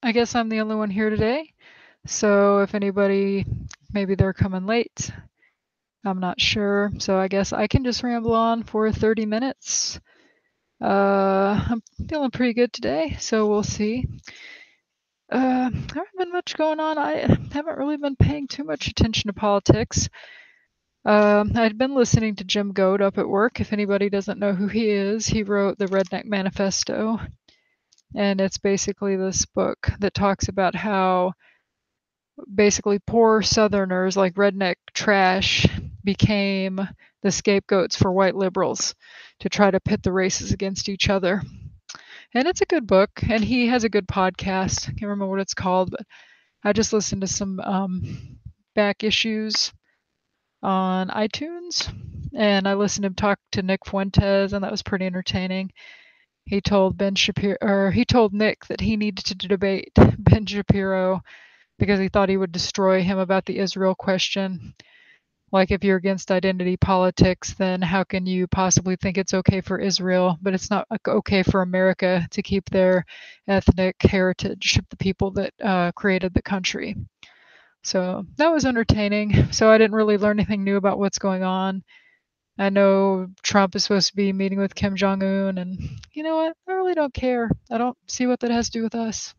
I guess I'm the only one here today. So if anybody, maybe they're coming late, I'm not sure. So I guess I can just ramble on for 30 minutes. I'm feeling pretty good today, so we'll see. There hasn't been much going on. I haven't really been paying too much attention to politics. I'd been listening to Jim Goad up at work. If anybody doesn't know who he is, he wrote the Redneck Manifesto, and it's basically this book that talks about how basically poor Southerners, like redneck trash, became the scapegoats for white liberals to try to pit the races against each other. And it's a good book, and he has a good podcast. I can't remember what it's called, but I just listened to some back issues on iTunes, and I listened to him talk to Nick Fuentes, and that was pretty entertaining. He told Ben Shapiro, or he told Nick that he needed to debate Ben Shapiro because he thought he would destroy him about the Israel question. Like, if you're against identity politics, then how can you possibly think it's okay for Israel, but it's not okay for America to keep their ethnic heritage, the people that created the country? So that was entertaining. So I didn't really learn anything new about what's going on. I know Trump is supposed to be meeting with Kim Jong Un, and you know what? I really don't care. I don't see what that has to do with us.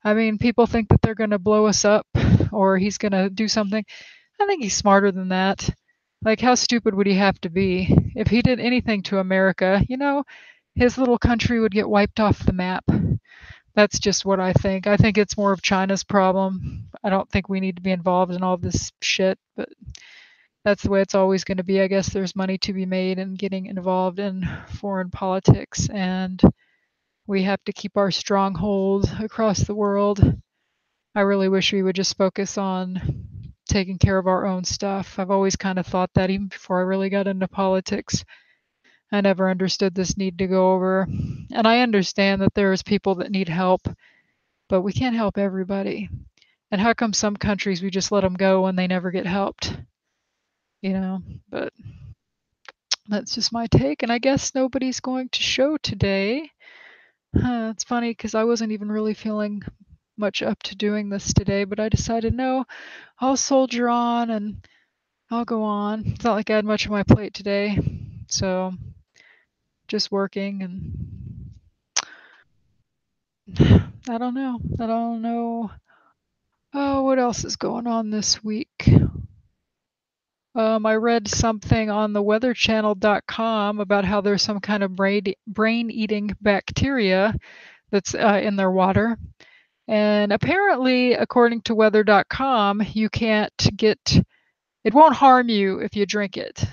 I mean, people think that they're going to blow us up or he's going to do something. I think he's smarter than that. Like, how stupid would he have to be? If he did anything to America, his little country would get wiped off the map. That's just what I think. I think it's more of China's problem. I don't think we need to be involved in all this shit, but that's the way it's always going to be. I guess there's money to be made in getting involved in foreign politics, and we have to keep our stronghold across the world. I really wish we would just focus on taking care of our own stuff. I've always kind of thought that even before I really got into politics. I never understood this need to go over. And I understand that there's people that need help, but we can't help everybody. And how come some countries we just let them go and they never get helped? You know, but that's just my take. And I guess nobody's going to show today. It's funny because I wasn't even really feeling much up to doing this today, but I decided no, I'll soldier on and I'll go on. It's not like I had much on my plate today, so just working and I don't know. I don't know. Oh, what else is going on this week? I read something on the weatherchannel.com about how there's some kind of brain-eating bacteria that's in their water. And apparently, according to weather.com, you can't get it won't harm you if you drink it.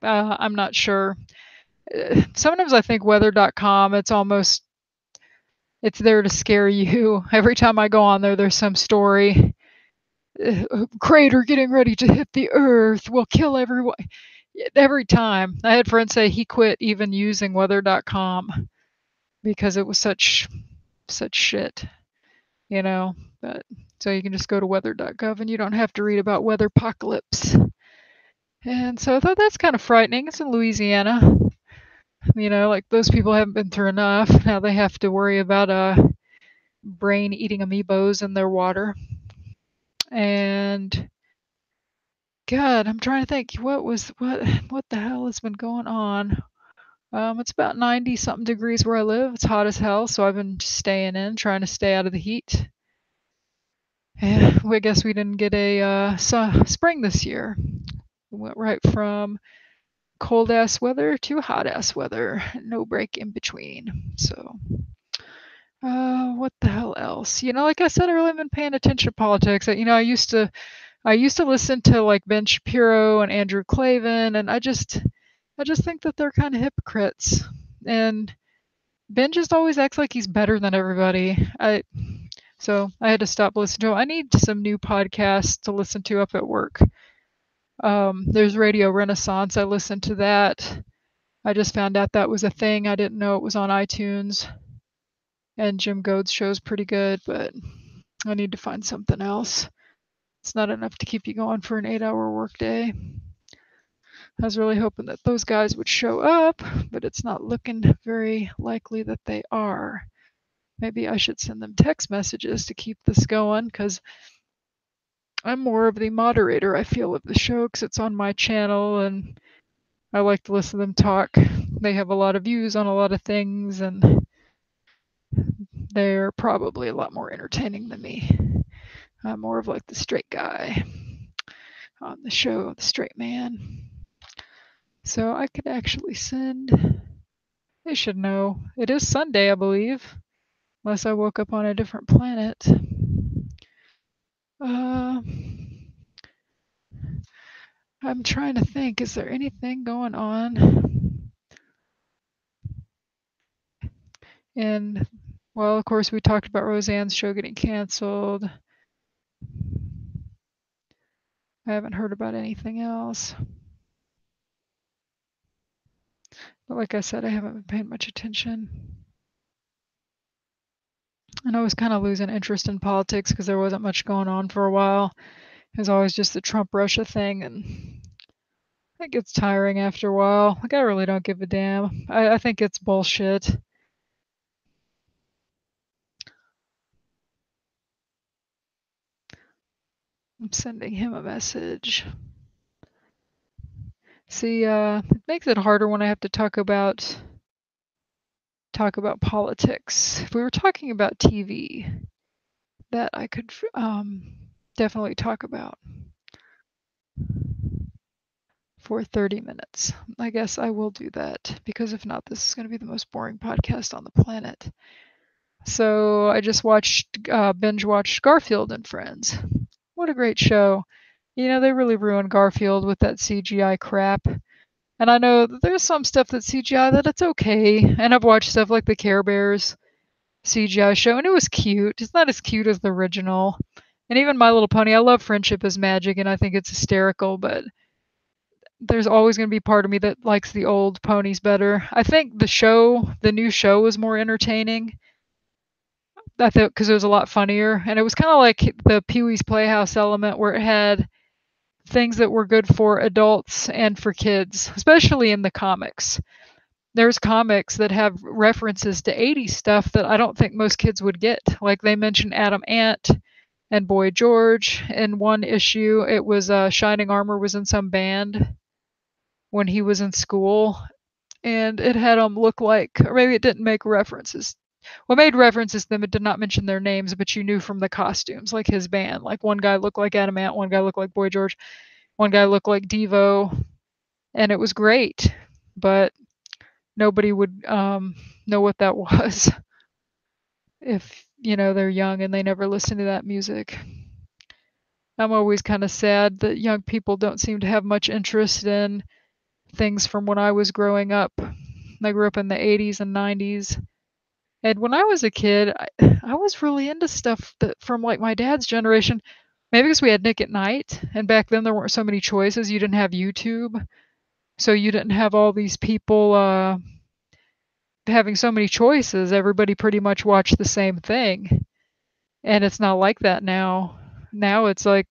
I'm not sure. Sometimes I think weather.com, it's there to scare you. Every time I go on there, there's some story. Crater getting ready to hit the earth will kill everyone. Every time. I had friends say he quit even using weather.com because it was such shit, you know. But so you can just go to weather.gov and you don't have to read about weather apocalypse. And so I thought that's kind of frightening. It's in Louisiana. Like those people haven't been through enough. Now they have to worry about brain eating amoebas in their water. And God, I'm trying to think what the hell has been going on. It's about 90 something degrees where I live. It's hot as hell, so I've been staying in, trying to stay out of the heat. Yeah, I guess we didn't get a spring this year. We went right from cold ass weather to hot ass weather, no break in between. So, what the hell else? Like I said, I really been paying attention to politics. I used to listen to like Ben Shapiro and Andrew Klavan, and I just think that they're kind of hypocrites. And Ben just always acts like he's better than everybody. So I had to stop listening to him. I need some new podcasts to listen to up at work. There's Radio Renaissance. I listened to that. I just found out that was a thing. I didn't know it was on iTunes. And Jim Goad's show's pretty good, but I need to find something else. It's not enough to keep you going for an 8-hour workday. I was really hoping that those guys would show up, but it's not looking very likely that they are. Maybe I should send them text messages to keep this going, because I'm more of the moderator, I feel, of the show, because it's on my channel and I like to listen to them talk. They have a lot of views on a lot of things, and they're probably a lot more entertaining than me. I'm more of like the straight guy on the show, the straight man. So I could actually send. They should know. It is Sunday, I believe. Unless I woke up on a different planet. I'm trying to think, is there anything going on? And, well, of course, we talked about Roseanne's show getting canceled. I haven't heard about anything else. But like I said, I haven't been paying much attention. And I was kind of losing interest in politics because there wasn't much going on for a while. It was always just the Trump-Russia thing, and it gets tiring after a while. Like, I really don't give a damn. I think it's bullshit. I'm sending him a message. See, it makes it harder when I have to talk about politics. If we were talking about TV, that I could definitely talk about for 30 minutes. I guess I will do that, because if not, this is going to be the most boring podcast on the planet. So I just binge watched Garfield and Friends. What a great show. You know, they really ruined Garfield with that CGI crap. And I know that there's some stuff that's CGI that it's okay. And I've watched stuff like the Care Bears CGI show, and it was cute. It's not as cute as the original. And even My Little Pony, I love Friendship is Magic, and I think it's hysterical, but there's always going to be part of me that likes the old ponies better. I think the new show was more entertaining. I thought, because it was a lot funnier, and it was kind of like the Pee-wee's Playhouse element, where it had things that were good for adults and for kids, especially in the comics. There's comics that have references to 80s stuff that I don't think most kids would get. Like, they mentioned Adam Ant and Boy George in one issue. It was Shining Armor was in some band when he was in school, and it had them look like, or maybe it didn't make references. Well, it made references to them. It did not mention their names, but you knew from the costumes, like his band. Like, one guy looked like Adam Ant, one guy looked like Boy George, one guy looked like Devo, and it was great. But nobody would know what that was if, they're young and they never listen to that music. I'm always kind of sad that young people don't seem to have much interest in things from when I was growing up. I grew up in the 80s and 90s. And when I was a kid, I was really into stuff that from like my dad's generation. Maybe because we had Nick at Night, and back then there weren't so many choices. You didn't have YouTube, so you didn't have all these people having so many choices. Everybody pretty much watched the same thing. And it's not like that now. Now it's like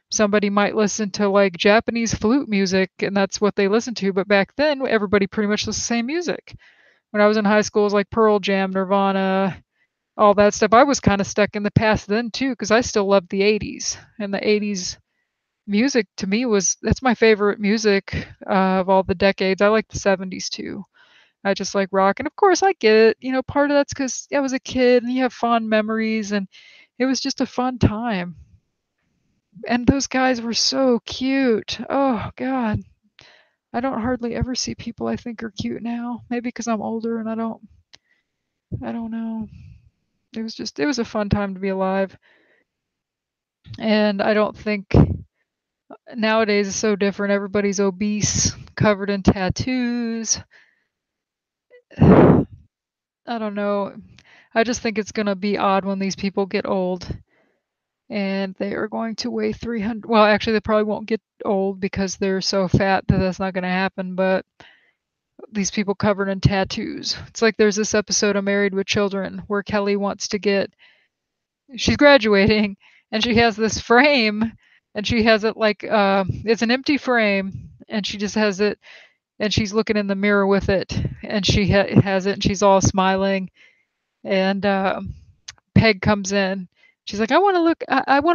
somebody might listen to like Japanese flute music, and that's what they listen to. But back then, everybody pretty much listened to the same music. When I was in high school, it was like Pearl Jam, Nirvana, all that stuff. I was kind of stuck in the past then too, because I still loved the 80s. And the 80s music to me that's my favorite music of all the decades. I like the 70s too. I just like rock. And of course, I get it. Part of that's because I was a kid and you have fond memories, and it was just a fun time. And those guys were so cute. Oh, God. I don't hardly ever see people I think are cute now. Maybe because I'm older and I don't know. It was a fun time to be alive. And I don't think nowadays it's so different. Everybody's obese, covered in tattoos. I don't know. I just think it's going to be odd when these people get old and they are going to weigh 300. Well, actually, they probably won't get old because they're so fat that that's not going to happen. But these people covered in tattoos. It's like there's this episode of Married with Children where Kelly wants to she's graduating, and she has this frame, and she has it like, it's an empty frame, and she just has it, and she's looking in the mirror with it, and she has it, and she's all smiling. and Peg comes in. She's like, I want to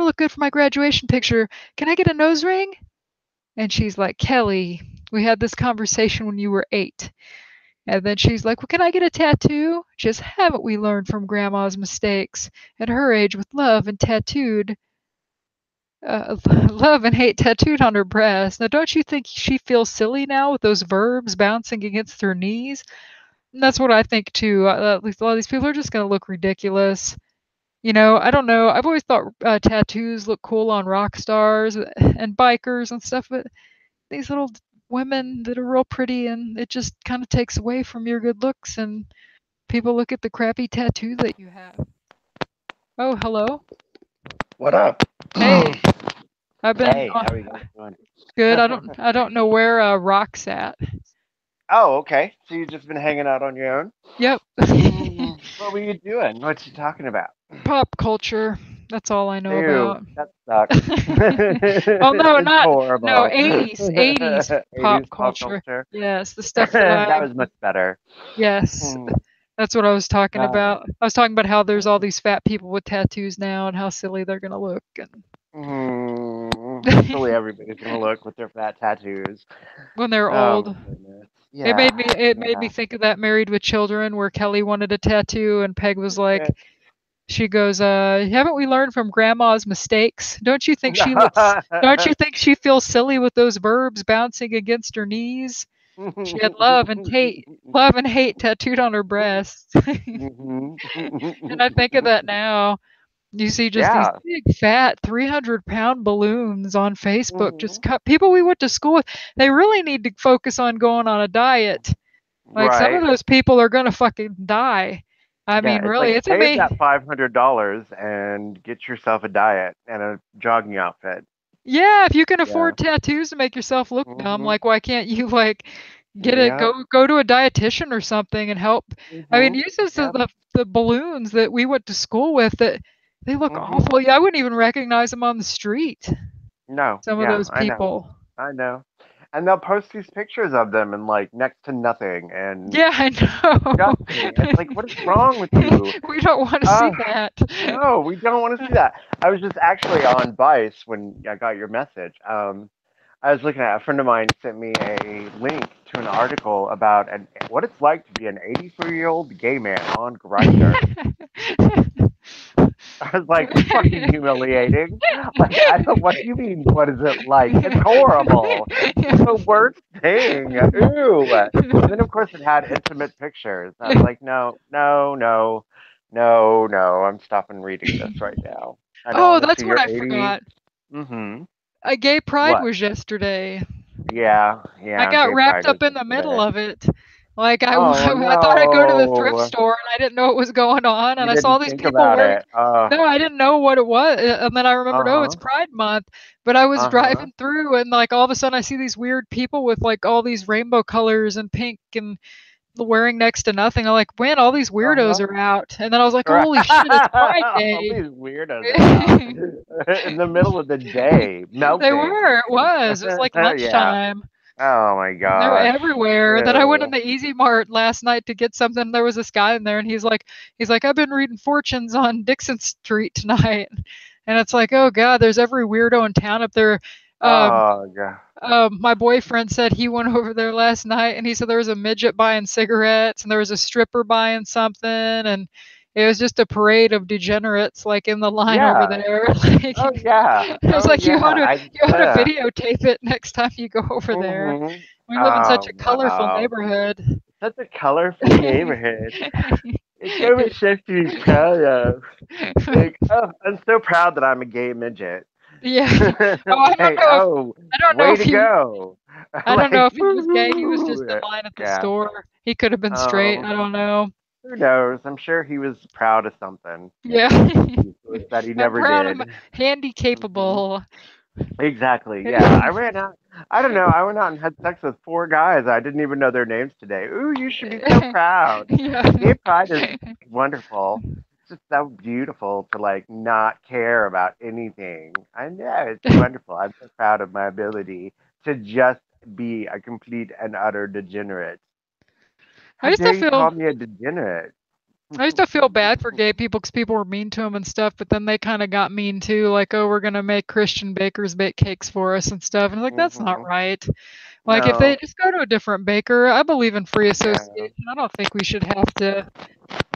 look good for my graduation picture. Can I get a nose ring? And she's like, Kelly, we had this conversation when you were 8. And then she's like, well, can I get a tattoo? Just haven't we learned from grandma's mistakes at her age with love and tattooed, love and hate tattooed on her breast. Now, don't you think she feels silly now with those verbs bouncing against her knees? And that's what I think too. At least a lot of these people are just going to look ridiculous. I don't know. I've always thought tattoos look cool on rock stars and bikers and stuff, but these little women that are real pretty, and it just kind of takes away from your good looks, and people look at the crappy tattoo that you have. Oh, hello. What up? Hey, I've been Hey, how are you guys doing? good. I don't know where Rock's at. Oh, okay. So you've just been hanging out on your own? Yep. What were you doing? What you talking about? Pop culture. That's all I know Ew, about. that sucks. Oh no, It's no, horrible. 80s 80s pop pop culture. culture. Yes, the stuff that That was much better. yes, Hmm. that's what I was talking Uh, about. I was talking about how there's all these fat people with tattoos now and how silly they're gonna look how silly and everybody's gonna look with their fat tattoos. when they're Oh my old. goodness. It made Yeah, me it made me yeah. think of that Married with Children where Kelly wanted a tattoo and Peg was like, she goes, haven't we learned from grandma's mistakes? Don't you think she feels silly with those verbs bouncing against her knees? She had love and hate tattooed on her breast. Mhm. And I think of that now. You see just these Yeah. big fat 300-pound balloons on Facebook just Mhm. cut people we went to school with. They really need to focus on going on a diet. Like some of Right. those people are gonna fucking die. I Yeah, mean, it's really, like it's save amazing. that $500 and get yourself a diet and a jogging outfit. Yeah, if you can Yeah. afford tattoos to make yourself look dumb, Mhm. like why can't you like Yeah. go to a dietitian or something and help? I mean, Mhm. use this as Yep. the balloons that we went to school with that they look Mhm. awful. Yeah, I wouldn't even recognize them on the street. No. Some of Yeah, those I know. people. I know. And they'll post these pictures of them and like next to nothing and Yeah, I disgusting. It's like, what is wrong with know. you? We don't want to see Uh, that. no, we don't want to see that. I was just actually on Vice when I got your message. I was looking at a friend of mine sent me a link to an article about what it's like to be an 84-year-old gay man on Grinder. I was like, fucking humiliating. Like, I don't. What do you mean? What is it like? It's horrible. It's the worst thing. Ew. And then of course it had intimate pictures. I was like, no, no, no, no, no. I'm stopping reading this right now. I don't Oh, want to that's see what your I 80. forgot. Mm-hmm. A gay pride What? was yesterday. Yeah, I yeah. got Gay Pride wrapped was up in the middle yesterday. of it. Like Oh I thought I'd go to the thrift no, store and I didn't know what was going on, and you I saw didn't these think people about wearing. it. No, I didn't know what it was, and then I remembered, oh, it's Uh-huh. Pride Month. But I was Uh-huh. driving through, and like all of a sudden, I see these weird people with like all these rainbow colors and pink and wearing next to nothing. I'm like, man, all these weirdos Uh-huh. are out. And then I was like, Right. holy shit, it's Pride All Day. these weirdos are out in the middle of the day, They melting. were. It was. It was like Yeah. lunchtime. Oh my They're gosh. everywhere. Then I went in Ew. the Easy Mart last night to get something. There was this guy in there, and he's like, I've been reading fortunes on Dixon Street tonight, and it's like, oh god, there's every weirdo in town up there. Um, Oh god. my boyfriend said he went over there last night, and he said there was a midget buying cigarettes, and there was a stripper buying something, and it was just a parade of degenerates like in the line over Yeah. there. Like, Oh yeah. I was Oh like, yeah. you ought to videotape it next time you go over there. Mm-hmm. We live in such Oh a colorful wow. neighborhood. Such a colorful neighborhood. It's so much stuff to be proud of. Like, oh, I'm so proud that I'm a gay midget. Yeah. Oh, Like, oh, I don't know way if to he go. I don't know Like, if he was gay. He was just in woo-hoo. line at the Yeah. store. He could have been straight. Um, I don't know. who knows? I'm sure he was proud of something Yeah. that he I'm never proud of did. my handy Hmm. capable. Exactly. Yeah. I ran out. I don't know. I went out and had sex with 4 guys. I didn't even know their names today. Ooh, you should be so proud. Yeah. Gay pride is wonderful. It's just so beautiful to like not care about anything. I know it's wonderful. I'm so proud of my ability to just be a complete and utter degenerate. I How used dare to you feel call me a degenerate? I used to feel bad for gay people because people were mean to them and stuff, but then they kind of got mean too, like, oh, we're gonna make Christian bakers bake cakes for us and stuff. And I was like, that's not Hmm. right. Like, if they No. just go to a different baker, I believe in free Yeah. association. I don't think we should have to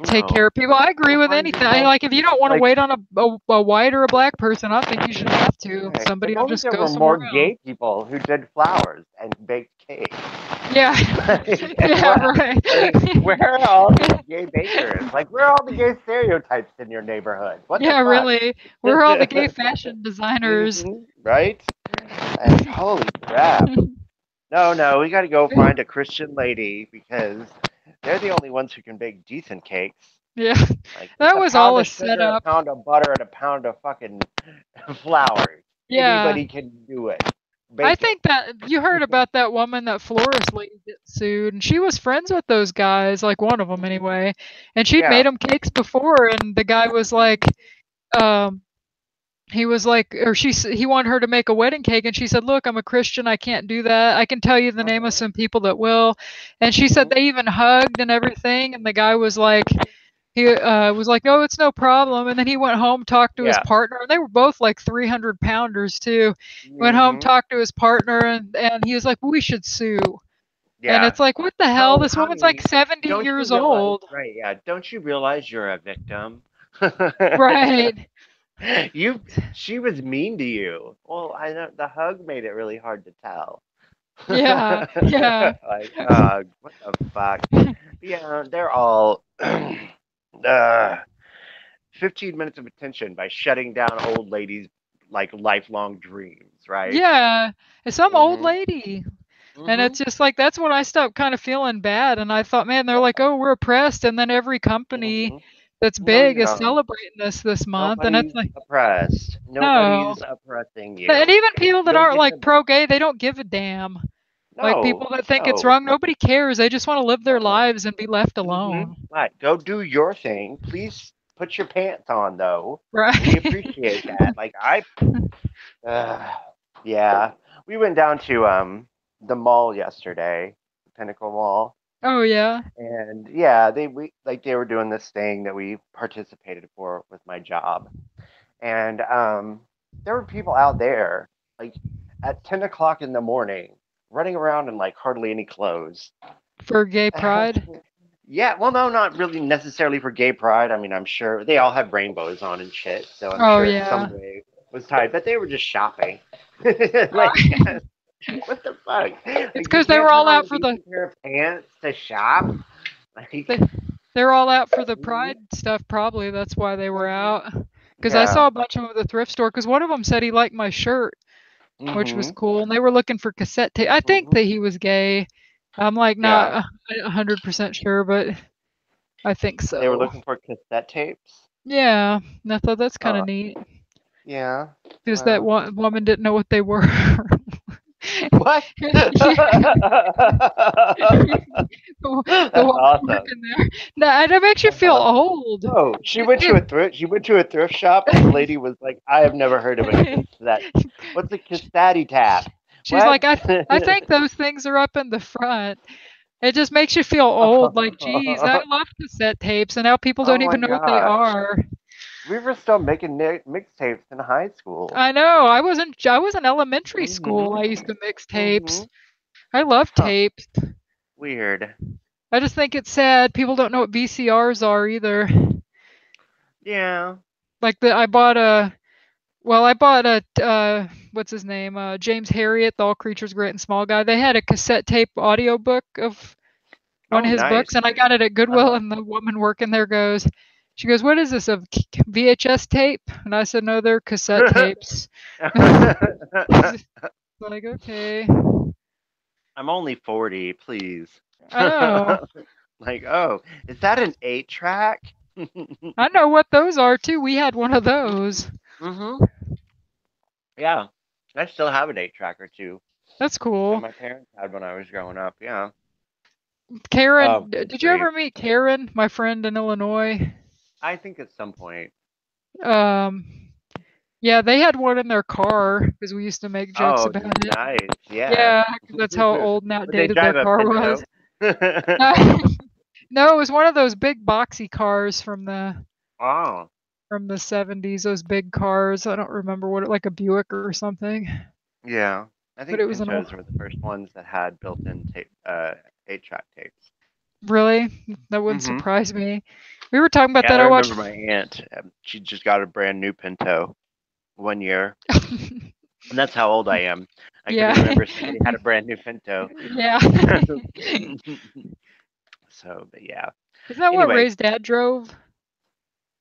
take No. care of people. I agree Go with find anything. I, yourself like, if you don't want to like wait on a white or a black person, I think you should have to. right. If Somebody will only just there go were somewhere more else. gay people who did flowers and baked cakes. Yeah, Like, yeah, right. like, where are all these gay bakers? Like, where are all the gay stereotypes in your neighborhood? What the Yeah, fuck? really. We're all the gay fashion designers. Right? Like, holy crap. No, no, we got to go find a Christian lady because they're the only ones who can bake decent cakes. Yeah, Like, it's that a was pound all a of sugar, a setup. pound of butter, and a pound of fucking flour. Yeah. Anybody can do it. I Bake it. think that you heard about that woman, that florist lady get sued, and she was friends with those guys, like one of them Mhm. anyway. And she'd Yeah. made them cakes before, and the guy was like, um, he was like, or he wanted her to make a wedding cake, and she said, "Look, I'm a Christian, I can't do that. I can tell you the name of Uh-huh. some people that will." And she said Hmm. they even hugged and everything, and the guy was like, he was like, "No, it's no problem." And then he went home, talked to his Yeah. partner. And they were both like 300 pounders too. Went home, Hmm. talked to his partner, and he was like, "We should sue." And Yeah. it's like, what the hell? Oh, This woman's like honey, 70 don't you years realize? old. Right. Yeah. Don't you realize you're a victim? Right. you. She was mean to you. Well, I know the hug made it really hard to tell. Yeah. Yeah. Like, what the fuck? Yeah, they're all 15 minutes of attention by shutting down old ladies' like lifelong dreams, right? Yeah. It's some old Mm-hmm. lady. And Mm-hmm. it's just like, that's when I stopped kind of feeling bad. And I thought, man, they're Yeah. like, oh, we're oppressed. And then every company Mm-hmm. that's No, big is no. celebrating this month. And it's Nobody's like, oppressed. no. Nobody's oppressing And you. even people You that don't aren't get like to. pro gay, they don't give a damn. Like No, people that think it's no. wrong, nobody cares. They just want to live their Uh-uh. lives and be left Mm-hmm. alone. Right. Go do your thing. Please put your pants on, though. We Right. appreciate that. Like, uh, yeah. We went down to the mall yesterday, Pinnacle Mall. Oh yeah. And yeah, they were doing this thing that we participated for with my job. And there were people out there like at 10 o'clock in the morning running around in like hardly any clothes. For gay pride. Yeah, well, no, not really necessarily for gay pride. I mean, I'm sure they all have rainbows on and shit, so I'm Oh sure it some yeah. way was tied, but they were just shopping. Like, what the fuck? It's Like, you because they were can't put all on a out for decent pair of pants to shop? Like, they, they're all out for the mhm, pride stuff. Probably that's why they were mhm. out. Because I Yeah. saw a bunch of them at the thrift store. Because one of them said he liked my shirt, which was Hmm. cool, and they were looking for cassette tape. I think Hmm. that he was gay. I'm like Yeah. not 100% sure, but I think They were so. looking for cassette tapes. Yeah, and I thought that's kind of Huh. neat Yeah. because that Well. one woman didn't know what they were. What? The That's one awesome. working there. Nah, that makes you feel Uh-huh. old. Oh, she went to a thrift shop and the lady was like, I have never heard of a cassette. What's a cassette tap? She's What? like, I think those things are up in the front. It just makes you feel old. Like, geez, I love cassette tapes, and now people Oh don't my even know what they gosh. are. We were still making mixtapes in high school. I know. I was in elementary school. Mm-hmm. I used to mix Mm-hmm. tapes. I love Huh. tapes. Weird. I just think it's sad people don't know what VCRs are either. Yeah. Like the I bought a well, I bought a what's his name? James Harriet, the All Creatures Great and Small guy. They had a cassette tape audiobook of one Oh, of his books, nice. and I got it at Goodwill, Uh-huh. and the woman working there goes, she goes, "What is this, a VHS tape?" And I said, "No, they're cassette tapes." Like, okay. I'm only 40, please. I know. Like, oh, is that an 8 track? I know what those are too. We had one of those. Mm-hmm. Yeah. I still have an 8 track or two That's that cool. my parents had when I was growing up. Yeah. Karen, Oh, good did you grief. ever meet Karen, my friend in Illinois? I think at some point. Um, yeah, they had one in their car because we used to make jokes Oh, about it. nice. Yeah. Yeah, 'cause that's how old and Would they outdated their drive a car was. Pinto? No, it was one of those big boxy cars from the Oh, 70s. Those big cars. I don't remember what like a Buick or something. yeah. I But think it was an old. Pintos were the first ones that had built-in tape, 8-track tapes. Really? That wouldn't Mm-hmm. surprise me. We were talking about Yeah, that. I I remember watched. my aunt. She just got a brand new Pinto one year, and that's how old I am. I can Yeah. remember somebody had a brand new Pinto. Yeah. So, but yeah. Is that what Anyway, Ray's dad drove?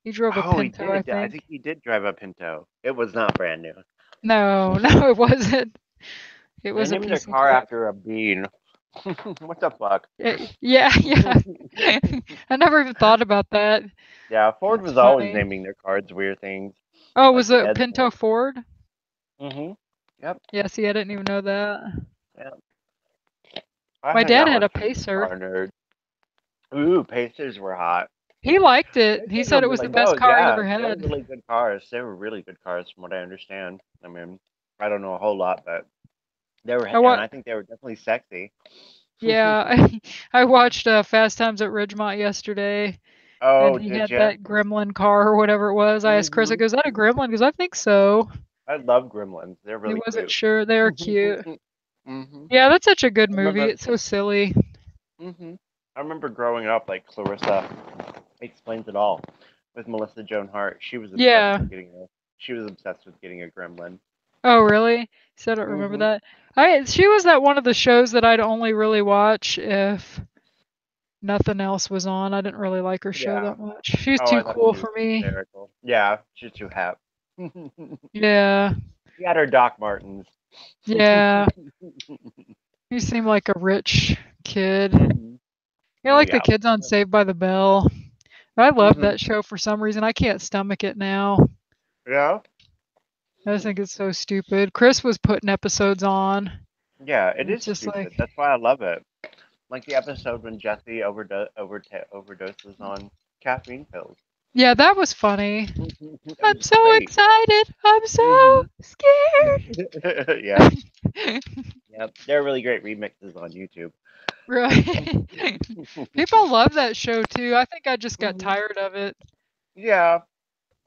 He drove a oh, he Pinto, I did. I think. think he did drive a Pinto. It was not brand new. No, no, it wasn't. It They was a named their piece of car crap. after a bean. What the fuck? Yeah, yeah. I never even thought about that. Yeah, Ford That's was always funny. naming their cards weird things, Oh, like was the it Edsel. Pinto Ford? Yep. Yeah, see, I didn't even know that. Yeah. I My hung dad out had with a some Pacer. car nerds. Ooh, Pacers were hot. He liked it. He Pacers were said it was the really best no, car he yeah, ever they were had. really good cars. They were really good cars, from what I understand. I mean, I don't know a whole lot, but they were, I and wa I think they were definitely sexy. Yeah, I watched Fast Times at Ridgemont yesterday, and Oh, he did had you? that Gremlin car or whatever it was. I asked Chris, I Hmm. go, "Is that a Gremlin?" He goes, "I think so." I love Gremlins. They're He really wasn't cute. sure. They were cute. Hmm. Yeah, that's such a good I movie. remember. It's so silly. Hmm. I remember growing up, like Clarissa explains it all with Melissa Joan Hart. Yeah. She was obsessed with getting a gremlin. Oh, really? So I don't remember Hmm. that. She was that one of the shows that I'd only really watch if nothing else was on. I didn't really like her show Yeah. that much. She was Oh, I too thought cool she was for me. hysterical. Yeah, she's too hap. Yeah. She had her Doc Martens. Yeah. You seem like a rich kid. Hmm. You're Oh like the yeah. kids on Saved by the Bell. I love Hmm. that show for some reason. I can't stomach it now. Yeah. I just think it's so stupid. Chris was putting episodes on. Yeah, it It's is just like, stupid. That's why I love it. Like the episode when Jesse overdoses on caffeine pills. yeah, that was funny. That I'm was so great. excited. I'm so Hmm. scared. Yep. Yep. They're really great remixes on YouTube. Right. People love that show too. I think I just got Hmm. tired of it. Yeah.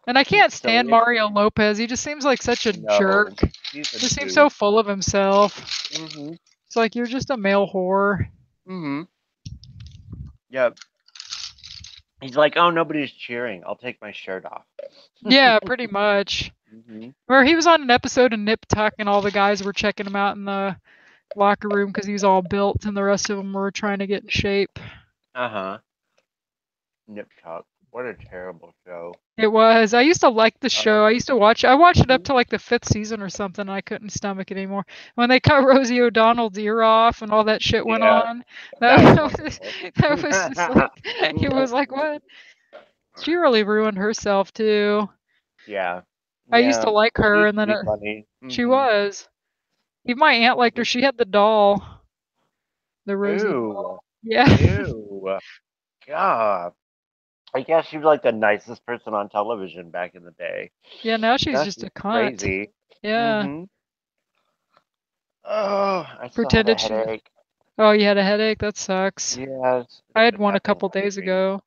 And I He's can't stand silly. Mario Lopez. He just seems like such a No, jerk. he's a He seems so douche. full of himself. Hmm. It's like you're just a male whore. Hmm. Yep. He's like, oh, nobody's cheering. I'll take my shirt off. Yeah, pretty much. Hmm. Where he was on an episode of Nip Tuck and all the guys were checking him out in the locker room because he was all built and the rest of them were trying to get in shape. Uh-huh. Nip Tuck. What a terrible show. It was. I used to like the show. I used to watch. I watched it up Mhm. to like the 5th season or something. And I couldn't stomach it anymore. When they cut Rosie O'Donnell's ear off and all that shit went Yeah, on, that, that was was wonderful. that was just like it was like what? She really ruined herself too. Yeah. I used Yeah. to like She her, used and to then be funny. she Hmm. was. Even my aunt liked her. She had the doll, the Rosie Ew. doll. Yeah. Ew. God. I guess she was like the nicest person on television back in the day. Yeah. Now she's Now just she's a cunt. crazy. Yeah. Hmm. Oh, I still have a Pretended she. headache. Oh, you had a headache? That sucks. Yes, I it's had been one a happening couple days lately. ago.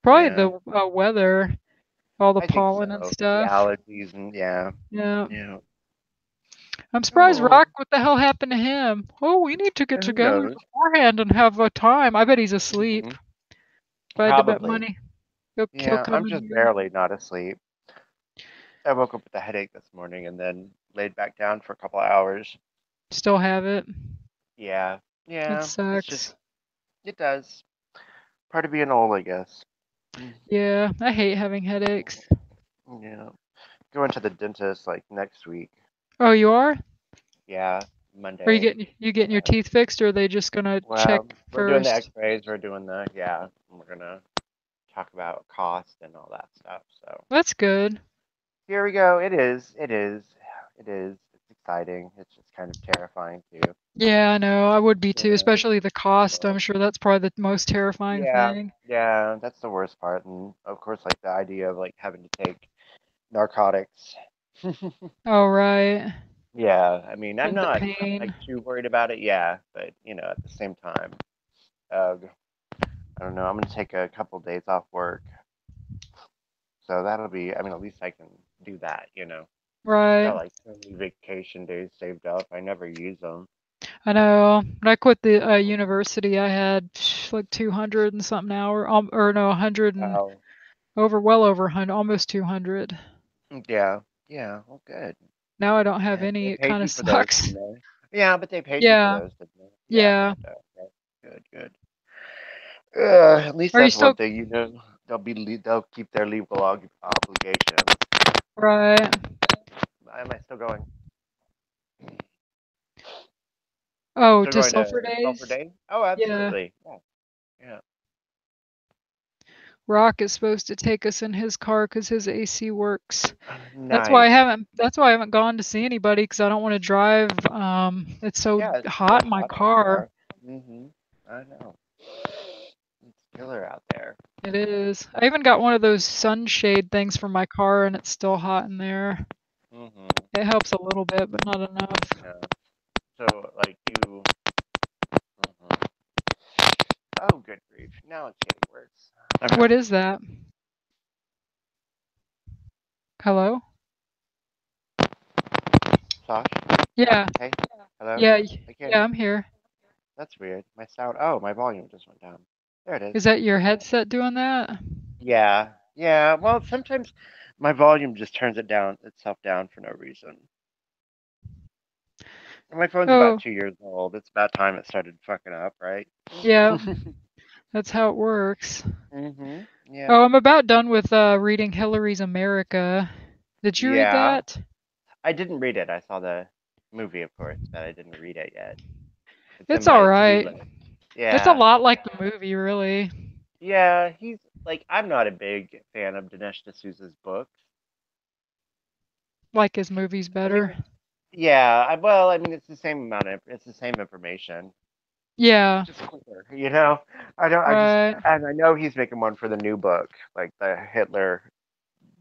Probably Yeah, the weather, all the I think pollen and so. The stuff. allergies and yeah, Yeah. yeah. I'm surprised Oh, Rock, what the hell happened to him? Oh, we need to get who together knows? beforehand and have a time. I bet he's asleep. Hmm. If I had to bet Probably. money, he'll Yeah, come I'm in just here. barely not asleep. I woke up with a headache this morning and then laid back down for a couple of hours. Still have it. Yeah, It yeah. It's just sucks. it does. Part of being old, I guess. Mm. Yeah, I hate having headaches. Yeah. Going to the dentist like next week. Oh, you are? Yeah, Are you Monday. getting your teeth fixed, or are they just gonna check Well, we're doing the first? X-rays. We're doing the yeah. We're gonna talk about cost and all that stuff. So That's good. here we go. It is. It is. It is. It's exciting. It's just kind of terrifying too. Yeah, I know. I would be too, Yeah. especially the cost. I'm So, sure that's probably the most terrifying yeah. thing. Yeah. That's the worst part, and of course, like the idea of like having to take narcotics. Oh, right. Yeah. I mean, I'm And the not like pain. too worried about it. Yeah, but at the same time, ugh, I don't know. I'm gonna take a couple days off work, so that'll be. I mean, at least I can do that. Right. Got like so many vacation days saved up. I never use them. I know. When I quit the university, I had like 200 and something hour, or no, 100 and Oh, well over 100, almost 200. yeah, yeah. Well, good. Now I don't have They any. It paid kind you of for those, sucks. didn't they? Yeah, but they paid you for Yeah. those, didn't they? Yeah, Yeah. good. Okay. Good, good. At least Are you that's one still thing, they'll keep their legal obligations. right? Am I still going? Oh, Still to going Sulfur to Sulphur Days? Day? Oh, Yeah. absolutely. Yeah, yeah. Rock is supposed to take us in his car because his AC works. That's why I Nice. haven't. That's why I haven't gone to see anybody because I don't want to drive. It's so Yeah, it's so hot in my hot in the car. car. I know. It's killer out there. It is. I even got one of those sunshade things for my car, and it's still hot in there. hmm It helps a little bit, but not enough. Yeah. So, like you. Mhm. Oh, good grief! Now it's getting worse. Okay. What is that? Hello? Sash. Yeah. Hey. Hello. Yeah. I can't. Yeah, I'm here. That's weird. My sound. Oh, my volume just went down. There it is. Is that your headset doing that? Yeah. Yeah. Well, sometimes my volume just turns itself down for no reason. And my phone's about Oh, 2 years old. It's about time it started fucking up, right? yeah. That's how it works. Yeah. Oh, I'm about done with reading Hillary's America. Did you read Yeah. that? I didn't read it. I saw the movie, of course, but I didn't read it yet. It's in It's all my to-do right. list. It's a Yeah. lot like the movie, really. Yeah. He's like, I'm not a big fan of Dinesh D'Souza's books. Like his movies I mean, better. yeah. Well, I mean, it's the same information, Yeah. just quicker. Right. And I know he's making one for the new book, like the Hitler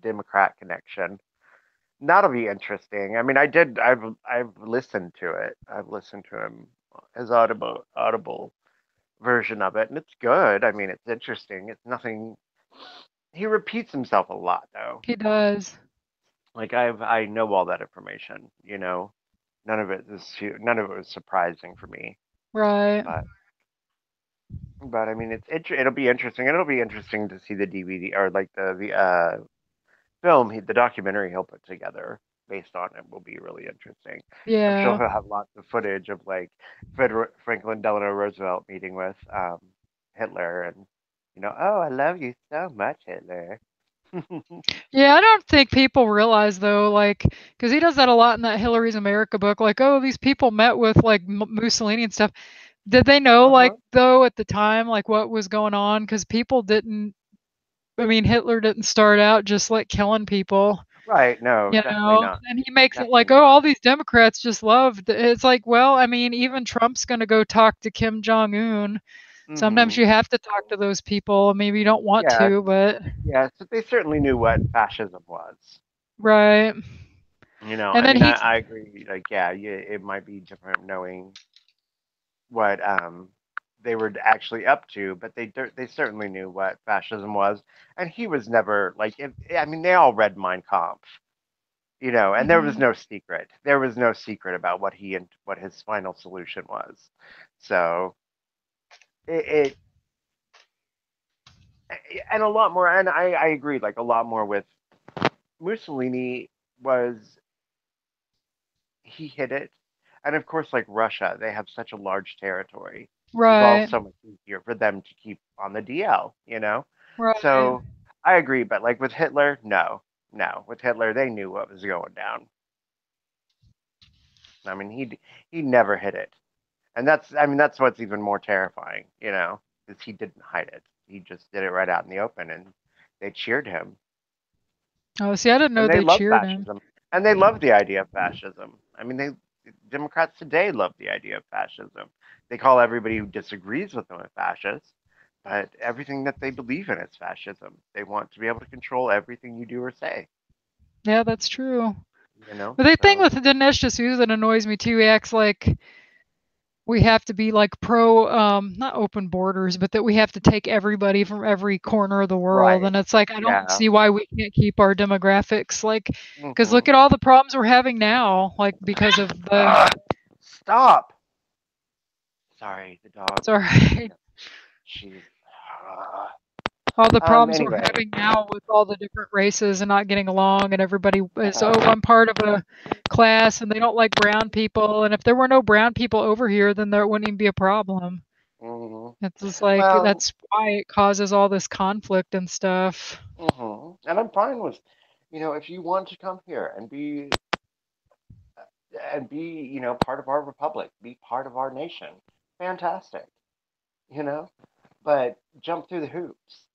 Democrat connection. That'll be interesting. I mean, I've listened to it. I've listened to his audible version of it, and it's good. I mean, it's interesting. It's nothing. He repeats himself a lot, though. He does. Like I know all that information. None of it was surprising for me. Right. But I mean, it'll be interesting. And it'll be interesting to see the DVD or like the film, the documentary he'll put together based on it will be really interesting. I'm sure Yeah. he'll have lots of footage of like Franklin Delano Roosevelt meeting with Hitler and oh, I love you so much, Hitler. Yeah, I don't think people realize though, like, because he does that a lot in that Hillary's America book. Like, oh, these people met with like Mussolini and stuff. Did they know, like, Uh-huh. though, at the time, like, what was going on? Because people didn't. I mean, Hitler didn't start out just like killing people. Right, no, You definitely know, not. and he makes it like, Definitely oh, not. all these Democrats just loved. It's like, well, I mean, even Trump's going to go talk to Kim Jong Un. Sometimes hmm you have to talk to those people. Maybe you don't want Yeah, to, but yeah. So they certainly knew what fascism was. right. And I then mean, he, I agree. Like, yeah, it might be different knowing what they were actually up to, but they certainly knew what fascism was, and he was never like. I mean, they all read Mein Kampf, and there was Mhm. no secret. There was no secret about what his final solution was. So it and a lot more, and I agree, like a lot more with Mussolini was he hit it, and of course, like Russia, they have such a large territory. It was all Right. so much easier for them to keep on the DL. Right. So I agree, but like with Hitler, no, no. With Hitler, they knew what was going down. I mean, he never hid it, and that's what's even more terrifying, because he didn't hide it. He just did it right out in the open, and they cheered him, Oh, see, I didn't and know they they love cheered him. fascism, and they love the idea of fascism. I mean, Democrats today love the idea of fascism. They call everybody who disagrees with them a fascist, but everything that they believe in is fascism. They want to be able to control everything you do or say. Yeah, that's true. You know, But the thing so with Dinesh D'Souza that annoys me too, he acts like we have to be like pro not open borders, but that we have to take everybody from every corner of the world. Right. And it's like I don't Yeah. see why we can't keep our demographics like because Hmm. look at all the problems we're having now, like because of the Ah, stop. Sorry, the dog. sorry. She's. ah. All the problems we're Anyway. having now with all the different races and not getting along and everybody is oh Yeah. I'm part of a class and they don't like brown people and if there were no brown people over here then there wouldn't even be a problem. Hmm. It's just like Well. that's why it causes all this conflict and stuff. And I'm fine with, if you want to come here and be, part of our republic, be part of our nation, fantastic, you know. But jump through the hoops.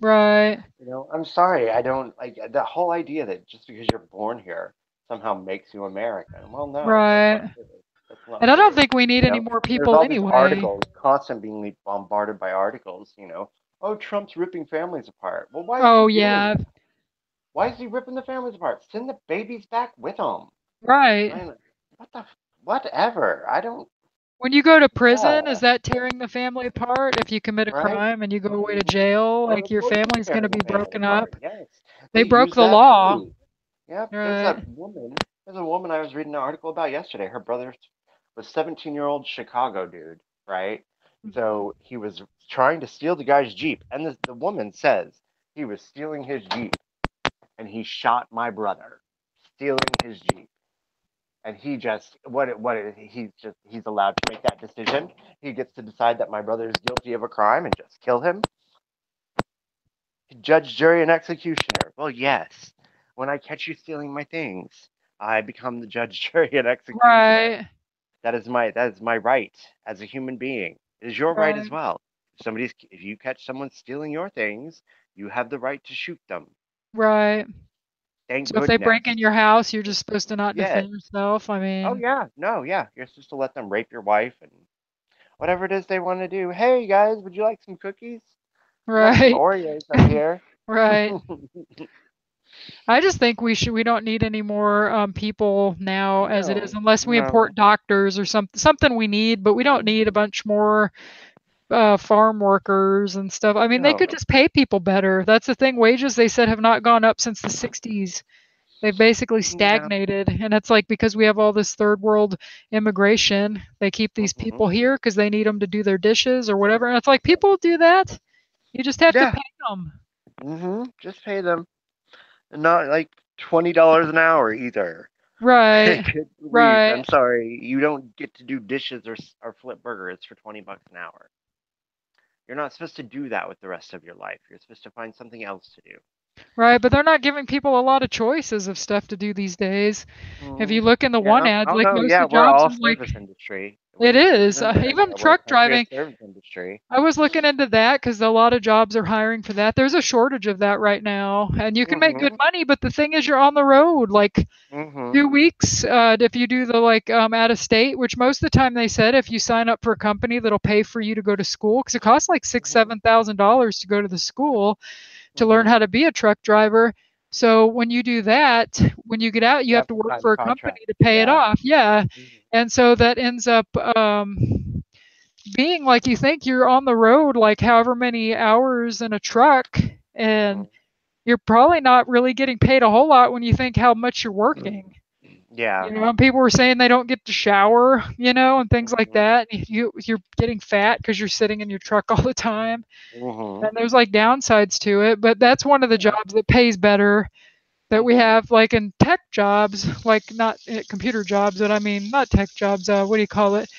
Right. I'm sorry, I don't like the whole idea that just because you're born here somehow makes you American. Well, no, that's not Right. true. That's not And I don't true. think we need any more And there's people all these anyway. articles, constant being bombarded by articles. Oh, Trump's ripping families apart. Well, why is he Oh doing yeah. that? Why is he ripping the families apart? Send the babies back with him. Right. I, whatever. I don't. When you go to prison, is Yeah, that tearing the family apart? If you commit a right. crime and you go away to Hmm. jail, Well, like of your course it's family's going to tearing be the family broken up. apart. Yes, They they broke use the that law. too. Yep. There's Right. that woman. There's a woman I was reading an article about yesterday. Her brother was 17-year-old Chicago dude, right? Mhm. So he was trying to steal the guy's Jeep, and the woman says he was stealing his Jeep, and he shot my brother, stealing his Jeep. And he just he's allowed to make that decision. He gets to decide that my brother is guilty of a crime and just kill him. Judge, jury, and executioner. Well, yes. When I catch you stealing my things, I become the judge, jury, and executioner. Right. That is my right as a human being. It is your right as Right. well. If you catch someone stealing your things, you have the right to shoot them. Right. Thank So if they break goodness. in your house, you're just supposed to not Yes. defend yourself. I Oh mean, yeah. No, yeah. You're supposed to let them rape your wife and whatever it is they want to do. Hey guys, would you like some cookies? We got some right. Oreos up here. Right. I just think we don't need any more people now as it is No, unless we import no. doctors or something we need, but we don't need a bunch more farm workers and stuff. I mean, they could No. just pay people better. That's the thing. Wages they said have not gone up since the 60s. They've basically Yeah. stagnated, and it's like because we have all this third world immigration, they keep these Hmm. people here because they need them to do their dishes or whatever. And it's like people do that. You just have to Yeah. pay them. Just pay them. And not like $20 an hour either. Right. Good grief. Right. I'm sorry. You don't get to do dishes or flip burgers for $20 an hour. You're not supposed to do that with the rest of your life. You're supposed to find something else to do. Right, but they're not giving people a lot of choices of stuff to do these days. If you Mm, look in the one yeah. ads, Oh like no. most of Yeah. the We're jobs all are like service industry. it This is. is America. Even We're a truck country of driving. service industry. I was looking into that because a lot of jobs are hiring for that. There's a shortage of that right now, and you can make good Mm-hmm. money. But the thing is, you're on the road like Mm-hmm. 2 weeks. If you do the like out of state, which most of the time they said if you sign up for a company that'll pay for you to go to school because it costs like six, Mm-hmm. $7,000 to go to the school to learn Mm-hmm. how to be a truck driver. So when you do that, when you get out, you You have have to to work sign the for a company contract. to pay it Yeah. off. Yeah. Mm-hmm. And so that ends up being like you think you're on the road like however many hours in a truck Mm-hmm. and you're probably not really getting paid a whole lot when you think how much you're working. Yeah. And people were saying they don't get to shower, and things like Mm-hmm. that. You're getting fat because you're sitting in your truck all the time. Mm-hmm. And there's like downsides to it, but that's one of the Yeah. jobs that pays better that we Mm-hmm. have like in tech jobs, like not computer jobs, but I mean not tech jobs. What do you call it?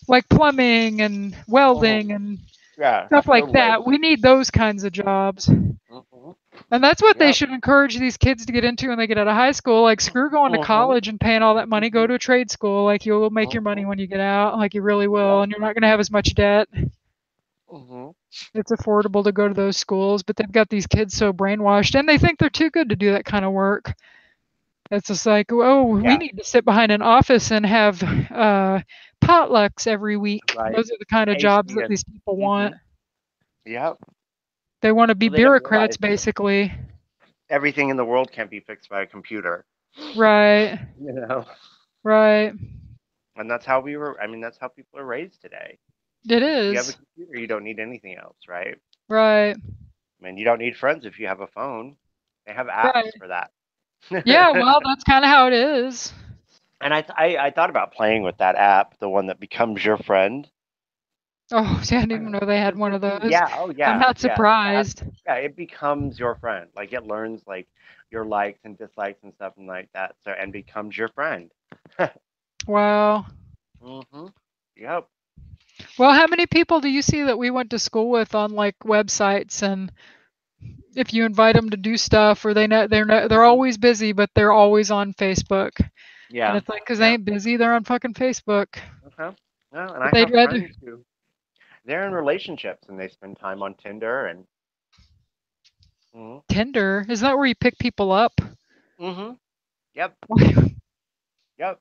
Like plumbing and Mm-hmm. welding and Yeah. stuff like Skilled that. labor. We need those kinds of jobs. Mm-hmm. And that's what they Yep. should encourage these kids to get into when they get out of high school. Like, screw going to Mm-hmm. college and paying all that money. Go Mm-hmm. to a trade school. Like, you'll make your Mm-hmm. money when you get out. Like, you really will. Yep. And you're not going to have as much debt. Mm-hmm. It's affordable to go to those schools, but they've got these kids so brainwashed and they think they're too good to do that kind of work. It's just like, oh, we Yeah. need to sit behind an office and have potlucks every week. Right. Those are the kind of jobs Tasty that and. these people Mm-hmm. want. Yep. They want to be Well, they don't bureaucrats, realize basically. everything in the world can't be fixed by a computer. Right, You know. right. And that's how we were. I mean, that's how people are raised today. It If you have a is. computer, you don't need anything else, right? Right. I mean, you don't need friends if you have a phone. They have apps Right. for that. Yeah, well, that's kind of how it is. And I thought about playing with that app, the one that becomes your friend. Oh, see, I didn't even know they had one of those. Yeah, oh I'm yeah, not yeah. surprised. Yeah, it becomes your friend. Like it learns like your likes and dislikes and stuff and like that. So and becomes your friend. Wow. Mm-hmm. Yep. Well, how many people do you see that we went to school with on like websites, and if you invite them to do stuff, or they're Hmm. always busy, but they're always on Facebook, and Yeah. it's like, 'cause they Yeah. ain't busy, they're on fucking Facebook. Okay. Well, and But I they'd have rather friends who they're in relationships and they spend time on Tinder and hmm Tinder. Is that where you pick people up? hmm yep, yep.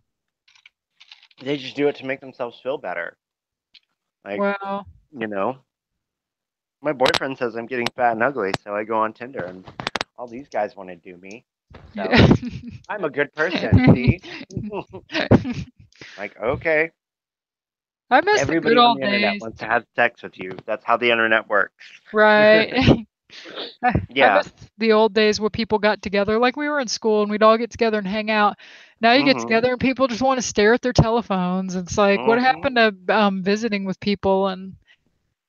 They just do it to make themselves feel better. Like, Well, you know, my boyfriend says I'm getting fat and ugly, so I go on Tinder and all these guys want to do me. So yeah. I'm a good person, see? Like, okay. I miss the good Everybody on old the internet days. wants to have sex with you. That's how the internet works. Right. I Yeah. miss the old days where people got together. Like we were in school and we'd all get together and hang out. Now you get hmm together and people just want to stare at their telephones. It's like, what happened hmm to visiting with people? And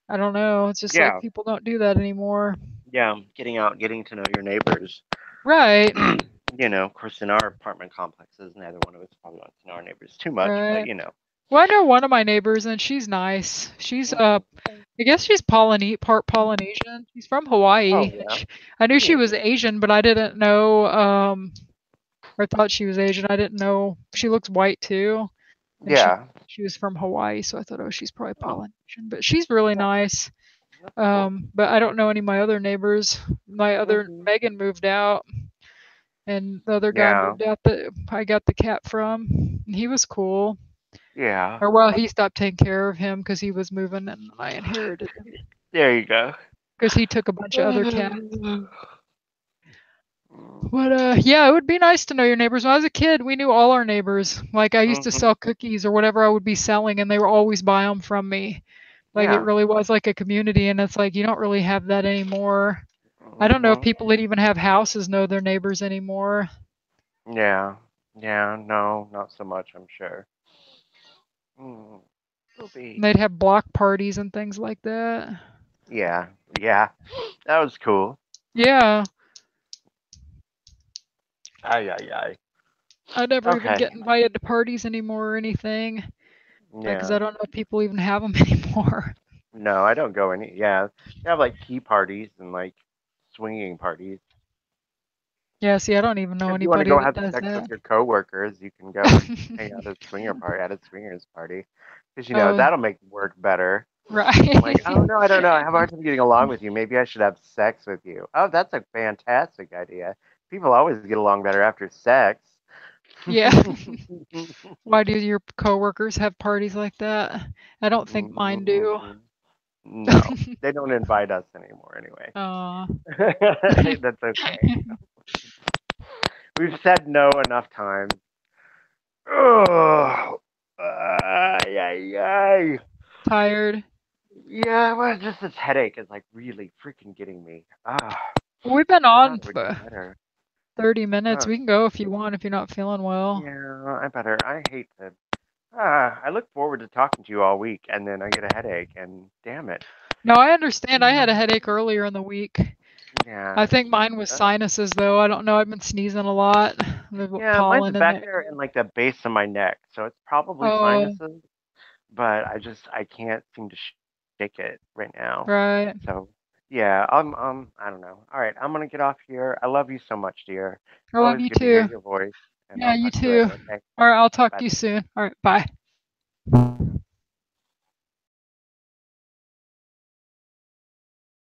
I don't know. It's just like Yeah. people don't do that anymore. Yeah. Getting out, getting to know your neighbors. Right. Of course, in our apartment complexes, neither one of us probably wants to know our neighbors too much, but Right. Well, I know one of my neighbors and she's nice. She's hmm I guess she's part Polynesian. She's from Oh Hawaii. yeah, I knew she neat. was Asian, but I didn't know I thought she was Asian. I didn't know she looks white too. And Yeah. she was from Hawaii, so I thought, oh, she's probably Oh, Polynesian. But she's really yeah, nice. that's cool. But I don't know any of my other neighbors. My other Hmm. Megan moved out, and the other guy Yeah, moved out that I got the cat from. And he was cool. yeah. Or well, he stopped taking care of him because he was moving, and I inherited him There you go. because he took a bunch of other cats. Mm. But yeah, it would be nice to know your neighbors. When I was a kid, we knew all our neighbors. Like I used to Mhm. sell cookies or whatever I would be selling, and they were always buy them from me. Like it Yeah. really was like a community, and it's like you don't really have that anymore. I don't know if Mhm. people that even have houses know their neighbors anymore. Yeah. Yeah. No, not so much. I'm sure. Mm. Poopy. They'd have block parties and things like that. Yeah. Yeah. That was cool. Yeah, Ay ay ay. I never even Okay. get invited to parties anymore or anything because Yeah. I don't know if people even have them anymore. No, I don't go any. Yeah. They have like tea parties and like swinging parties. Yeah, see, I don't even know If you want to anybody go that have does sex with that. your coworkers, you can go hang out at a swinger party at a swingers party, because Oh, that'll make work better. Like, right. oh no, I don't know. I have a hard time getting along with you. Maybe I should have sex with you. Oh, that's a fantastic idea. People always get along better after sex. Yeah. Why do your coworkers have parties like that? I don't think mine do. Mm, no, they don't invite us anymore anyway. Aw. That's okay. We've said no enough times. Oh, ay, ay, ay. Tired. Yeah, well, just this headache is like really freaking getting me. Well, we've been I thought on it would get for better. 30 minutes. Huh. We can go if you want, if you're not feeling well. Yeah, I better. I hate to. I look forward to talking to you all week, and then I get a headache, and damn it. No, I understand. I had a headache earlier in the week. I Yeah. think mine was Uh, sinuses, though. I don't know. I've been sneezing a lot. There's yeah, mine's pollen in back there. there in like the base of my neck, so it's probably Oh, sinuses, but I can't seem to shake it right now. right. So yeah, I don't know. All right, I'm gonna get off here. I love you so much, dear. I love Always you good to hear too. your voice, and Yeah, I'll you talk to you too. later. Okay, All right, I'll talk bye. to you soon. All right, bye.